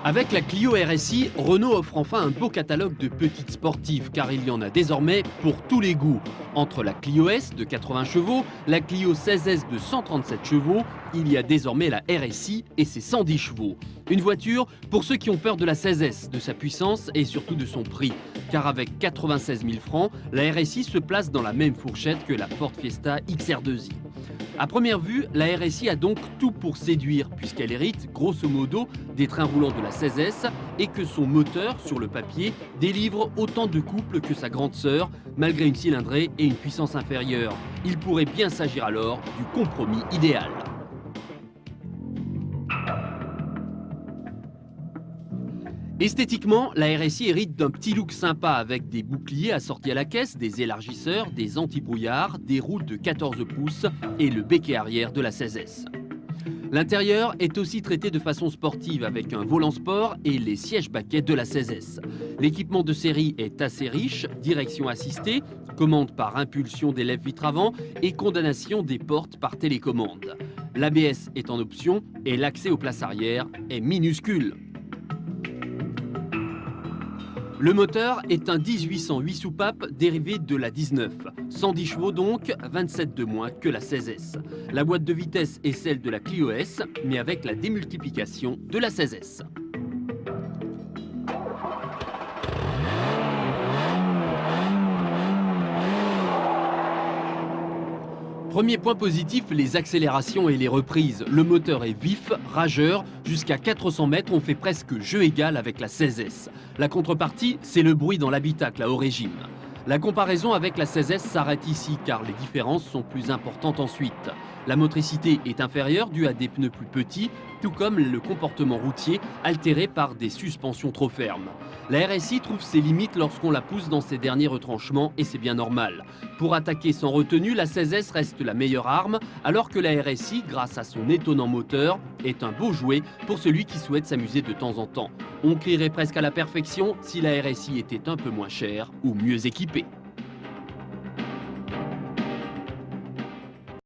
Avec la Clio RSI, Renault offre enfin un beau catalogue de petites sportives car il y en a désormais pour tous les goûts. Entre la Clio S de 80 chevaux, la Clio 16S de 137 chevaux, il y a désormais la RSI et ses 110 chevaux. Une voiture pour ceux qui ont peur de la 16S, de sa puissance et surtout de son prix. Car avec 96 000 francs, la RSI se place dans la même fourchette que la Ford Fiesta XR2i. À première vue, la RSI a donc tout pour séduire, puisqu'elle hérite, grosso modo, des trains roulants de la 16S et que son moteur, sur le papier, délivre autant de couple que sa grande sœur, malgré une cylindrée et une puissance inférieure. Il pourrait bien s'agir alors du compromis idéal. Esthétiquement, la RSI hérite d'un petit look sympa avec des boucliers assortis à la caisse, des élargisseurs, des anti-brouillards, des roues de 14 pouces et le béquet arrière de la 16S. L'intérieur est aussi traité de façon sportive avec un volant sport et les sièges baquets de la 16S. L'équipement de série est assez riche, direction assistée, commande par impulsion des lève-vitres avant et condamnation des portes par télécommande. L'ABS est en option et l'accès aux places arrière est minuscule. Le moteur est un 1808 soupapes dérivé de la 19. 110 chevaux donc, 27 de moins que la 16S. La boîte de vitesse est celle de la Clio S, mais avec la démultiplication de la 16S. Premier point positif, les accélérations et les reprises. Le moteur est vif, rageur, jusqu'à 400 mètres on fait presque jeu égal avec la 16S. La contrepartie, c'est le bruit dans l'habitacle à haut régime. La comparaison avec la 16S s'arrête ici car les différences sont plus importantes ensuite. La motricité est inférieure due à des pneus plus petits, tout comme le comportement routier altéré par des suspensions trop fermes. La RSI trouve ses limites lorsqu'on la pousse dans ses derniers retranchements et c'est bien normal. Pour attaquer sans retenue, la 16S reste la meilleure arme, alors que la RSI, grâce à son étonnant moteur, est un beau jouet pour celui qui souhaite s'amuser de temps en temps. On crierait presque à la perfection si la RSI était un peu moins chère ou mieux équipée.